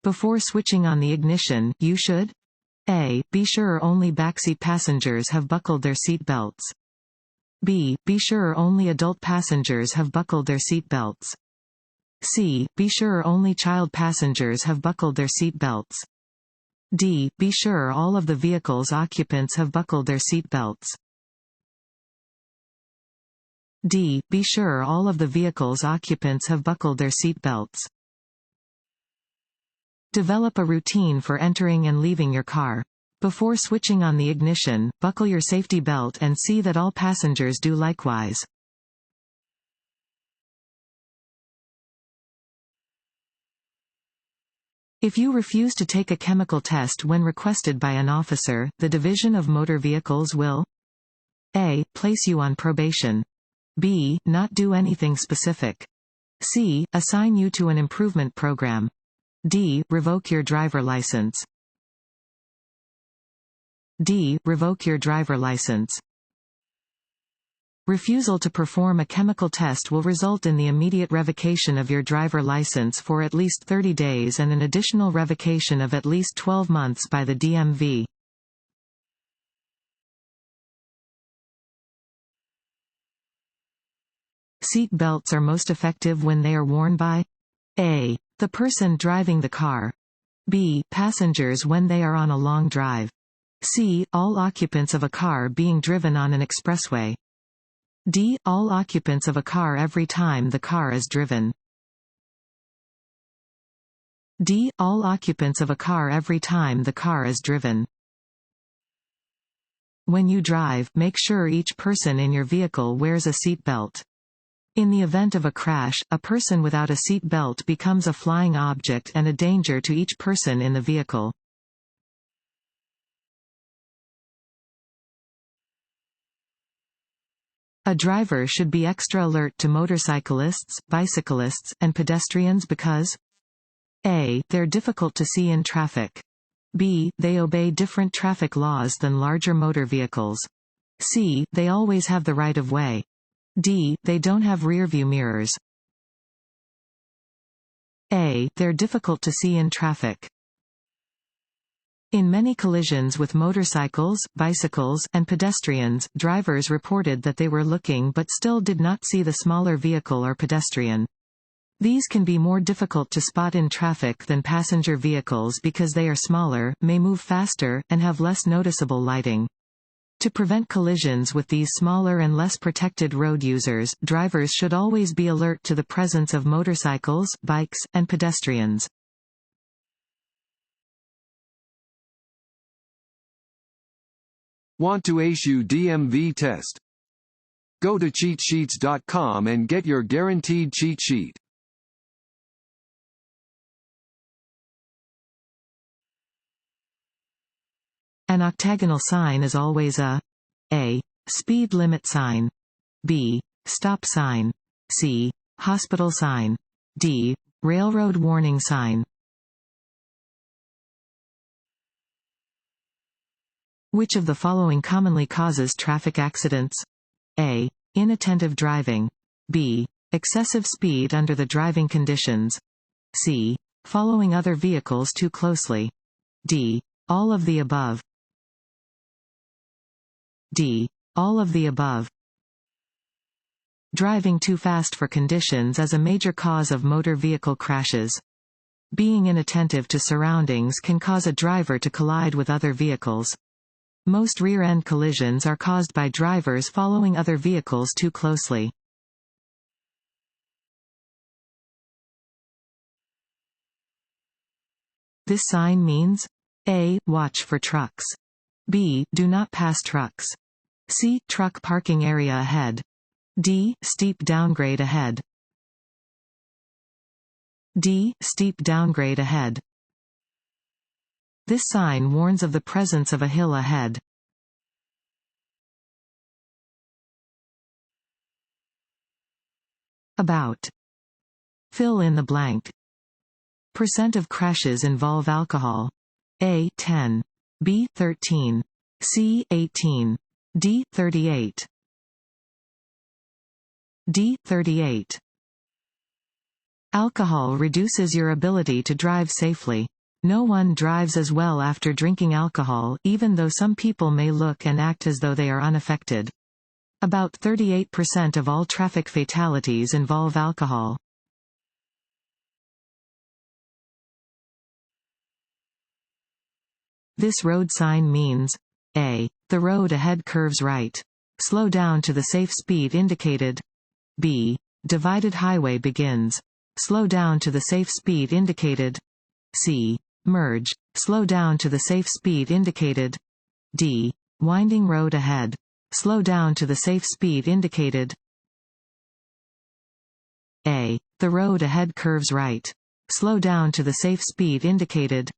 Before switching on the ignition, you should A. Be sure only backseat passengers have buckled their seat belts. B. Be sure only adult passengers have buckled their seat belts. C. Be sure only child passengers have buckled their seat belts. D. Be sure all of the vehicle's occupants have buckled their seat belts. D. Be sure all of the vehicle's occupants have buckled their seat belts. Develop a routine for entering and leaving your car. Before switching on the ignition, buckle your safety belt and see that all passengers do likewise. If you refuse to take a chemical test when requested by an officer, the Division of Motor Vehicles will A. Place you on probation. B. Not do anything specific. C. Assign you to an improvement program. D. Revoke your driver license. D. Revoke your driver license. Refusal to perform a chemical test will result in the immediate revocation of your driver license for at least 30 days and an additional revocation of at least 12 months by the DMV. Seat belts are most effective when they are worn by A. The person driving the car. B. Passengers when they are on a long drive. C. All occupants of a car being driven on an expressway. D. All occupants of a car every time the car is driven. D. All occupants of a car every time the car is driven. When you drive, make sure each person in your vehicle wears a seat belt. In the event of a crash, a person without a seat belt becomes a flying object and a danger to each person in the vehicle. A driver should be extra alert to motorcyclists, bicyclists, and pedestrians because A. They're difficult to see in traffic. B. They obey different traffic laws than larger motor vehicles. C. They always have the right of way. D. They don't have rear-view mirrors. A. They're difficult to see in traffic. In many collisions with motorcycles, bicycles, and pedestrians, drivers reported that they were looking but still did not see the smaller vehicle or pedestrian. These can be more difficult to spot in traffic than passenger vehicles because they are smaller, may move faster, and have less noticeable lighting. To prevent collisions with these smaller and less protected road users, drivers should always be alert to the presence of motorcycles, bikes, and pedestrians. Want to issue DMV test? Go to cheatsheets.com and get your guaranteed cheat sheet. An octagonal sign is always a speed limit sign, B. Stop sign, C. Hospital sign, D. Railroad warning sign. Which of the following commonly causes traffic accidents? A. Inattentive driving. B. Excessive speed under the driving conditions. C. Following other vehicles too closely. D. All of the above. D. All of the above. Driving too fast for conditions is a major cause of motor vehicle crashes. Being inattentive to surroundings can cause a driver to collide with other vehicles. Most rear-end collisions are caused by drivers following other vehicles too closely. This sign means A. Watch for trucks. B. Do not pass trucks. C. Truck parking area ahead. D. Steep downgrade ahead. D. Steep downgrade ahead. This sign warns of the presence of a hill ahead. About. Fill in the blank. Percent of crashes involve alcohol. A. 10. B. 13. C. 18. D. 38. D. 38. Alcohol reduces your ability to drive safely. No one drives as well after drinking alcohol, even though some people may look and act as though they are unaffected. About 38% of all traffic fatalities involve alcohol. This road sign means A. The road ahead curves right. Slow down to the safe speed indicated. B. Divided highway begins. Slow down to the safe speed indicated. C. Merge. Slow down to the safe speed indicated. D. Winding road ahead. Slow down to the safe speed indicated. A. The road ahead curves right. Slow down to the safe speed indicated.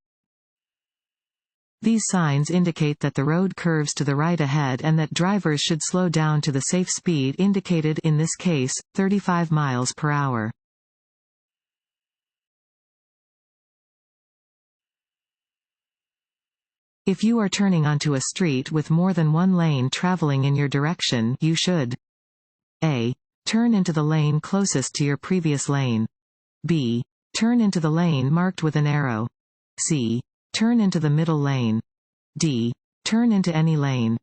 These signs indicate that the road curves to the right ahead and that drivers should slow down to the safe speed indicated, in this case, 35 miles per hour. If you are turning onto a street with more than one lane traveling in your direction, you should A. Turn into the lane closest to your previous lane. B. Turn into the lane marked with an arrow. C. Turn into the middle lane. D. Turn into any lane.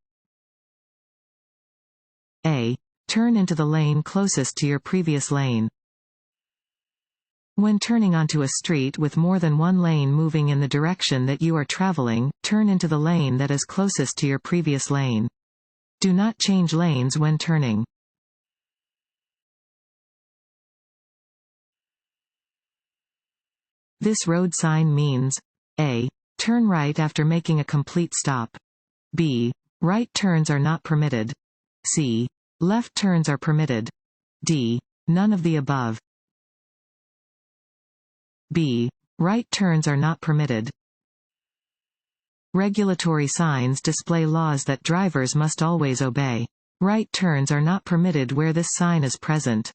A. Turn into the lane closest to your previous lane. When turning onto a street with more than one lane moving in the direction that you are traveling, turn into the lane that is closest to your previous lane. Do not change lanes when turning. This road sign means A. Turn right after making a complete stop. B. Right turns are not permitted. C. Left turns are permitted. D. None of the above. B. Right turns are not permitted. Regulatory signs display laws that drivers must always obey. Right turns are not permitted where this sign is present.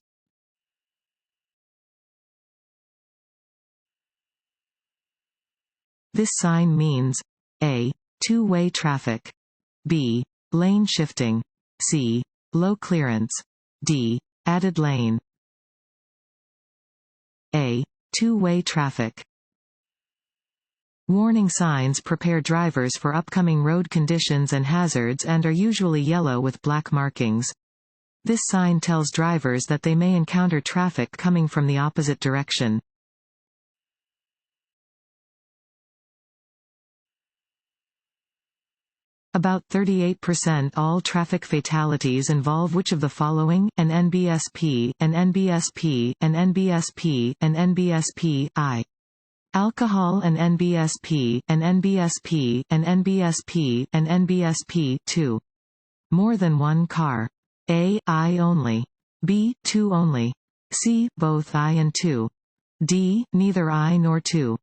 This sign means A. Two-way traffic. B. Lane shifting. C. Low clearance. D. Added lane. A. Two-way traffic. Warning signs prepare drivers for upcoming road conditions and hazards and are usually yellow with black markings. This sign tells drivers that they may encounter traffic coming from the opposite direction. About 38% all traffic fatalities involve which of the following: an NBSP, an NBSP, an NBSP, an NBSP, I. Alcohol, an NBSP, an NBSP, an NBSP, an NBSP, 2. More than one car. A. I only. B. Two only. C. Both I and two. D. Neither I nor two.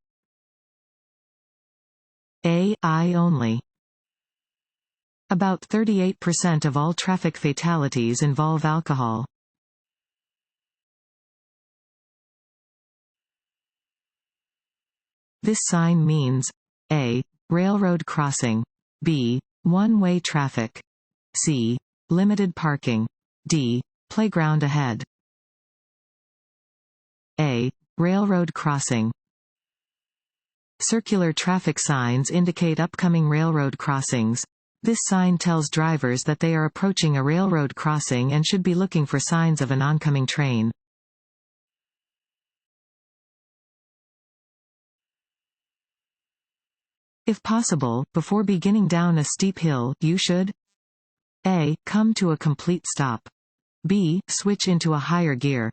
A. I only. About 38% of all traffic fatalities involve alcohol. This sign means A. Railroad crossing. B. One-way traffic. C. Limited parking. D. Playground ahead. A. Railroad crossing. Circular traffic signs indicate upcoming railroad crossings. This sign tells drivers that they are approaching a railroad crossing and should be looking for signs of an oncoming train. If possible, before beginning down a steep hill, you should A. Come to a complete stop. B. Switch into a higher gear.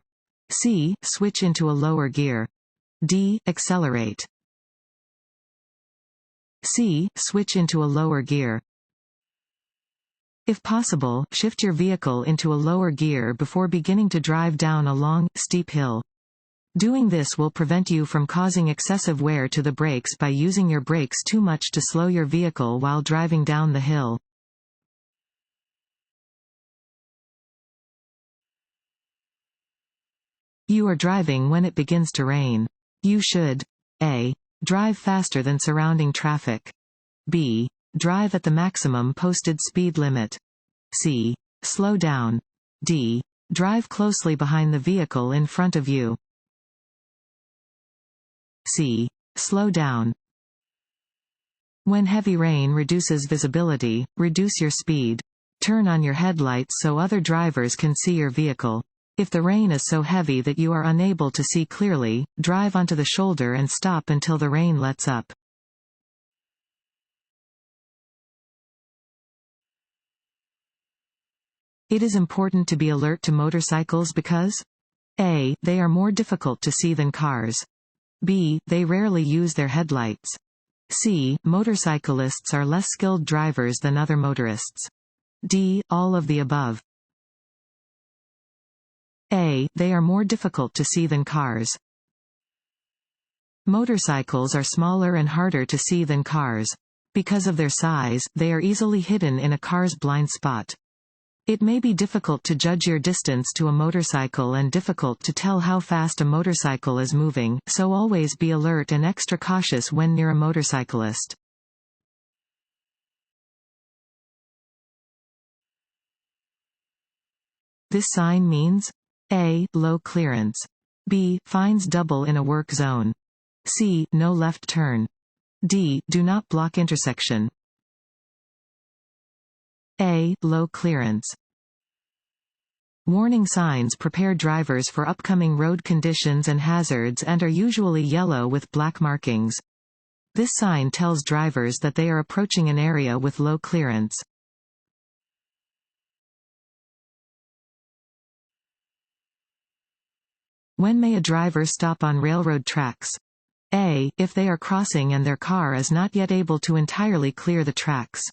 C. Switch into a lower gear. D. Accelerate. C. Switch into a lower gear. If possible, shift your vehicle into a lower gear before beginning to drive down a long, steep hill. Doing this will prevent you from causing excessive wear to the brakes by using your brakes too much to slow your vehicle while driving down the hill. You are driving when it begins to rain. You should A. Drive faster than surrounding traffic. B. Drive at the maximum posted speed limit. C. Slow down. D. Drive closely behind the vehicle in front of you. C. Slow down. When heavy rain reduces visibility, reduce your speed. Turn on your headlights so other drivers can see your vehicle. If the rain is so heavy that you are unable to see clearly, drive onto the shoulder and stop until the rain lets up. It is important to be alert to motorcycles because A. They are more difficult to see than cars. B. They rarely use their headlights. C. Motorcyclists are less skilled drivers than other motorists. D. All of the above. A. They are more difficult to see than cars. Motorcycles are smaller and harder to see than cars. Because of their size, they are easily hidden in a car's blind spot. It may be difficult to judge your distance to a motorcycle and difficult to tell how fast a motorcycle is moving, so always be alert and extra cautious when near a motorcyclist. This sign means A. Low clearance. B. Fines double in a work zone. C. No left turn. D. Do not block intersection. A. Low clearance. Warning signs prepare drivers for upcoming road conditions and hazards and are usually yellow with black markings. This sign tells drivers that they are approaching an area with low clearance. When may a driver stop on railroad tracks? A. If they are crossing and their car is not yet able to entirely clear the tracks.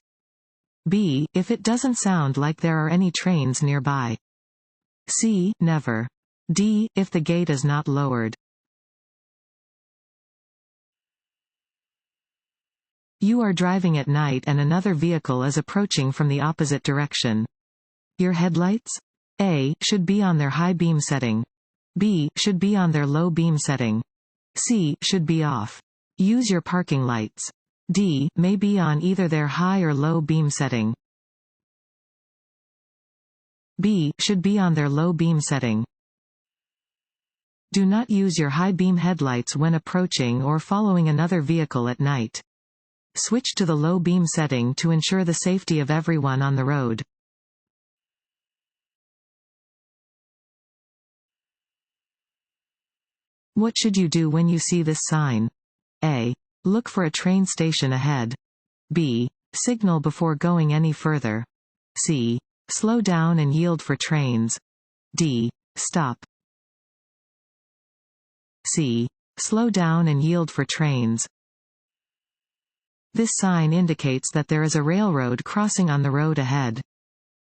B. If it doesn't sound like there are any trains nearby. C. Never. D. If the gate is not lowered. You are driving at night and another vehicle is approaching from the opposite direction. Your headlights? A. Should be on their high beam setting. B. Should be on their low beam setting. C. Should be off. Use your parking lights. D. May be on either their high or low beam setting. B. Should be on their low beam setting. Do not use your high beam headlights when approaching or following another vehicle at night. Switch to the low beam setting to ensure the safety of everyone on the road. What should you do when you see this sign? A. Look for a train station ahead. B. Signal before going any further. C. Slow down and yield for trains. D. Stop. C. Slow down and yield for trains. This sign indicates that there is a railroad crossing on the road ahead.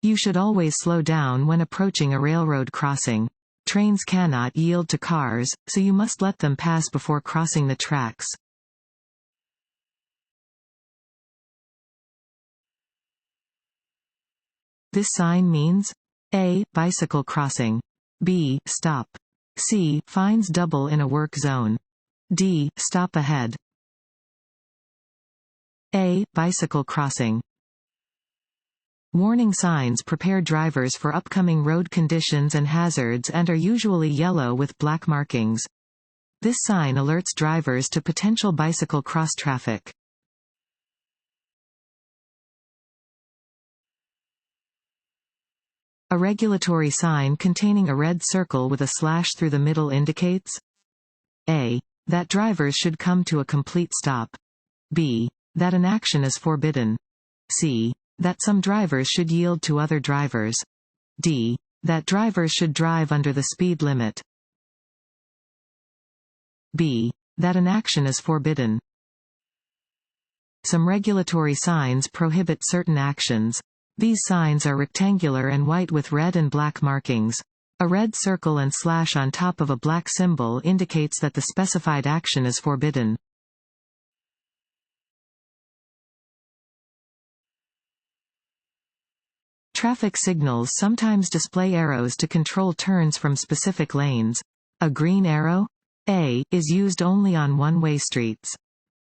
You should always slow down when approaching a railroad crossing. Trains cannot yield to cars, so you must let them pass before crossing the tracks. This sign means A. Bicycle crossing. B. Stop. C. Fines double in a work zone. D. Stop ahead. A. Bicycle crossing. Warning signs prepare drivers for upcoming road conditions and hazards and are usually yellow with black markings. This sign alerts drivers to potential bicycle cross traffic. A regulatory sign containing a red circle with a slash through the middle indicates A. That drivers should come to a complete stop. B. That an action is forbidden. C. That some drivers should yield to other drivers. D. That drivers should drive under the speed limit. B. That an action is forbidden. Some regulatory signs prohibit certain actions. These signs are rectangular and white with red and black markings. A red circle and slash on top of a black symbol indicates that the specified action is forbidden. Traffic signals sometimes display arrows to control turns from specific lanes. A green arrow? A. Is used only on one-way streets.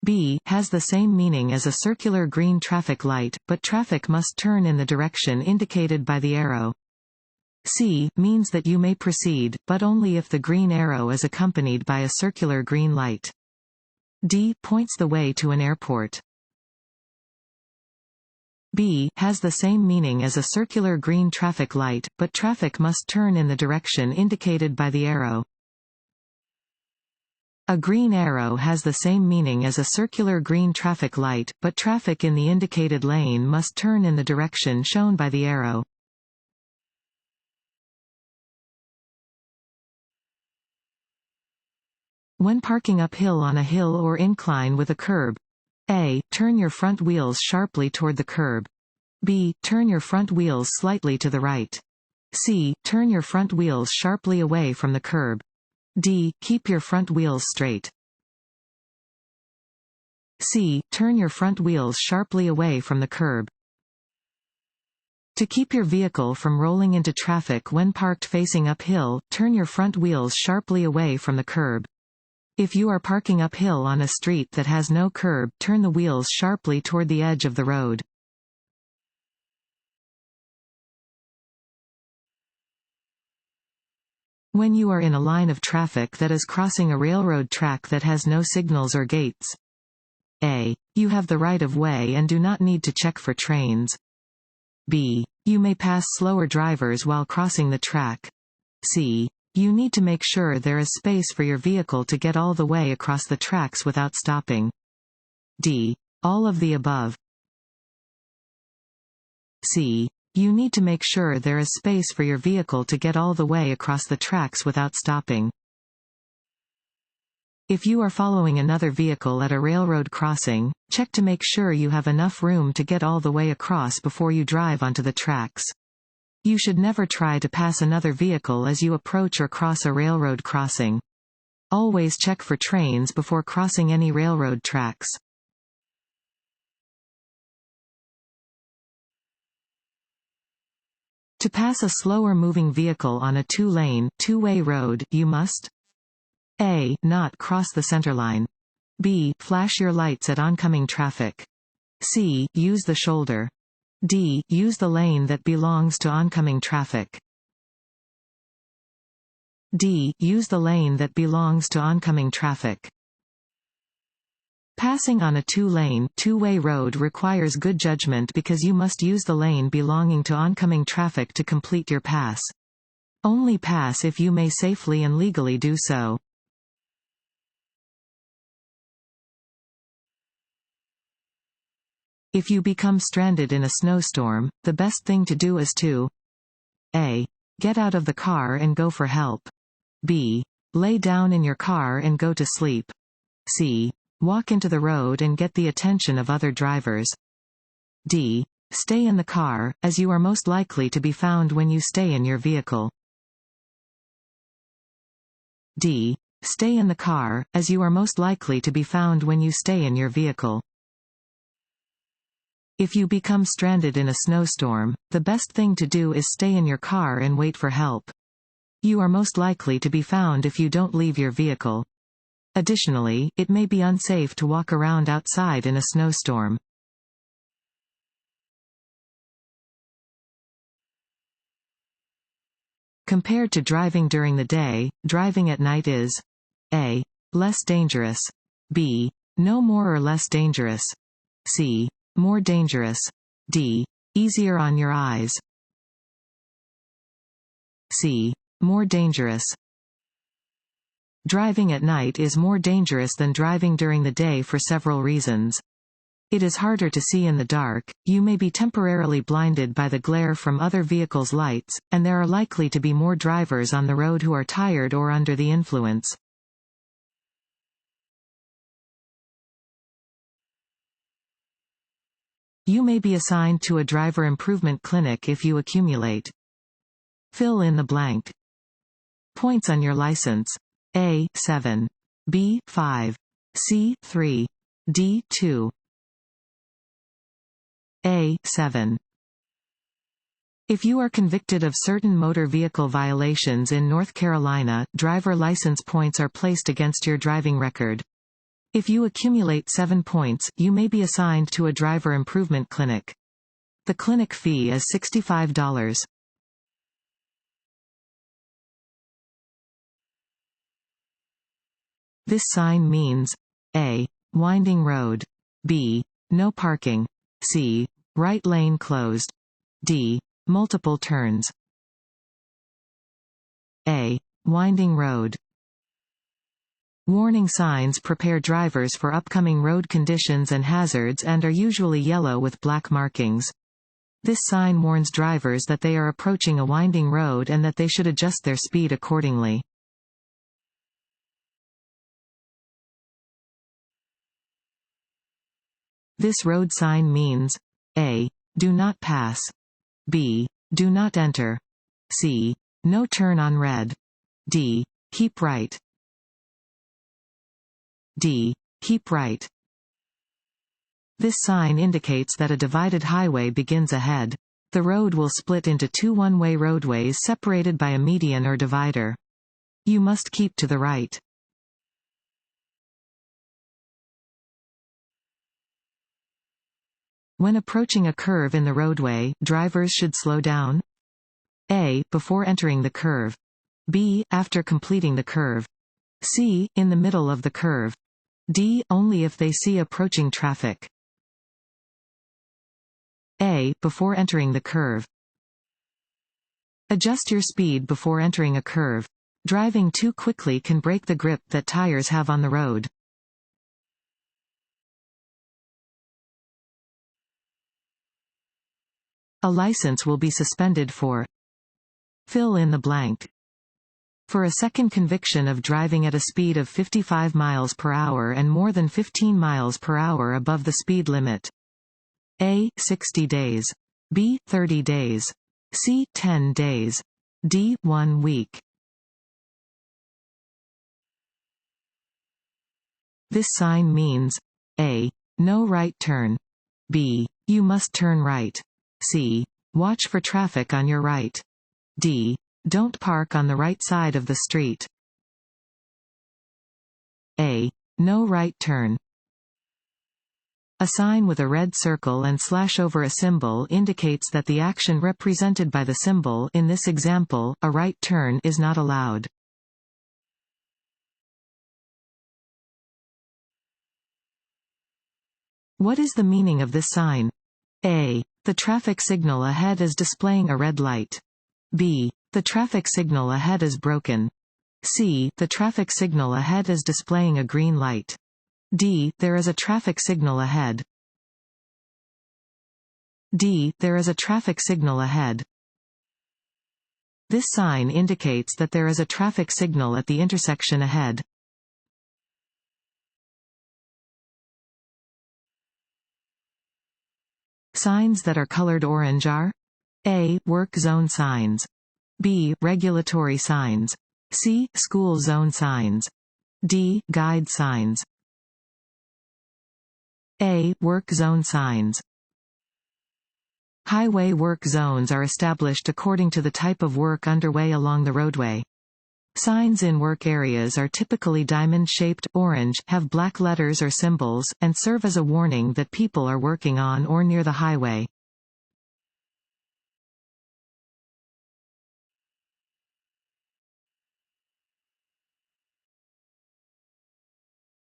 B. Has the same meaning as a circular green traffic light, but traffic must turn in the direction indicated by the arrow. C. Means that you may proceed, but only if the green arrow is accompanied by a circular green light. D. Points the way to an airport. B has the same meaning as a circular green traffic light, but traffic must turn in the direction indicated by the arrow. A green arrow has the same meaning as a circular green traffic light, but traffic in the indicated lane must turn in the direction shown by the arrow. When parking uphill on a hill or incline with a curb, A. Turn your front wheels sharply toward the curb. B. Turn your front wheels slightly to the right. C. Turn your front wheels sharply away from the curb. D. Keep your front wheels straight. C. Turn your front wheels sharply away from the curb. To keep your vehicle from rolling into traffic when parked facing uphill, turn your front wheels sharply away from the curb. If you are parking uphill on a street that has no curb, turn the wheels sharply toward the edge of the road. When you are in a line of traffic that is crossing a railroad track that has no signals or gates. A. You have the right of way and do not need to check for trains. B. You may pass slower drivers while crossing the track. C. You need to make sure there is space for your vehicle to get all the way across the tracks without stopping. D. All of the above. C. You need to make sure there is space for your vehicle to get all the way across the tracks without stopping. If you are following another vehicle at a railroad crossing, check to make sure you have enough room to get all the way across before you drive onto the tracks. You should never try to pass another vehicle as you approach or cross a railroad crossing. Always check for trains before crossing any railroad tracks. To pass a slower moving vehicle on a two-lane, two-way road, you must A. Not cross the centerline. B. Flash your lights at oncoming traffic. C. Use the shoulder. D. Use the lane that belongs to oncoming traffic. D. Use the lane that belongs to oncoming traffic. Passing on a two-lane, two-way road requires good judgment because you must use the lane belonging to oncoming traffic to complete your pass. Only pass if you may safely and legally do so. If you become stranded in a snowstorm, the best thing to do is to A. Get out of the car and go for help. B. Lay down in your car and go to sleep. C. Walk into the road and get the attention of other drivers. D. Stay in the car, as you are most likely to be found when you stay in your vehicle. D. Stay in the car, as you are most likely to be found when you stay in your vehicle. If you become stranded in a snowstorm, the best thing to do is stay in your car and wait for help. You are most likely to be found if you don't leave your vehicle. Additionally, it may be unsafe to walk around outside in a snowstorm. Compared to driving during the day, driving at night is A. Less dangerous. B. No more or less dangerous. C. More dangerous. D. Easier on your eyes. C. More dangerous. Driving at night is more dangerous than driving during the day for several reasons. It is harder to see in the dark, you may be temporarily blinded by the glare from other vehicles' lights, and there are likely to be more drivers on the road who are tired or under the influence. You may be assigned to a driver improvement clinic if you accumulate. Fill in the blank. Points on your license. A. 7. B. 5. C. 3. D. 2. A. 7. If you are convicted of certain motor vehicle violations in North Carolina, driver license points are placed against your driving record. If you accumulate 7 points, you may be assigned to a driver improvement clinic. The clinic fee is $65. This sign means A. Winding road. B. No parking. C. Right lane closed. D. Multiple turns. A. Winding road. Warning signs prepare drivers for upcoming road conditions and hazards and are usually yellow with black markings. This sign warns drivers that they are approaching a winding road and that they should adjust their speed accordingly. This road sign means A. Do not pass. B. Do not enter. C. No turn on red. D. Keep right. D. Keep right. This sign indicates that a divided highway begins ahead. The road will split into two one-way roadways separated by a median or divider. You must keep to the right. When approaching a curve in the roadway, drivers should slow down. A. Before entering the curve. B. After completing the curve. C. In the middle of the curve. D. Only if they see approaching traffic. A. Before entering the curve. Adjust your speed before entering a curve. Driving too quickly can break the grip that tires have on the road. A license will be suspended for. Fill in the blank. For a second conviction of driving at a speed of 55 miles per hour and more than 15 miles per hour above the speed limit. A. 60 days. B. 30 days. C. 10 days. D. 1 week. This sign means A. No right turn. B. You must turn right. C. Watch for traffic on your right. D. Don't park on the right side of the street. A. No right turn. A sign with a red circle and slash over a symbol indicates that the action represented by the symbol, in this example, a right turn, is not allowed. What is the meaning of this sign? A. The traffic signal ahead is displaying a red light. B. The traffic signal ahead is broken. C. The traffic signal ahead is displaying a green light. D. There is a traffic signal ahead. D. There is a traffic signal ahead. This sign indicates that there is a traffic signal at the intersection ahead. Signs that are colored orange are A. Work zone signs. B. Regulatory signs. C. School zone signs. D. Guide signs. A. Work zone signs. Highway work zones are established according to the type of work underway along the roadway. Signs in work areas are typically diamond-shaped, orange, have black letters or symbols, and serve as a warning that people are working on or near the highway.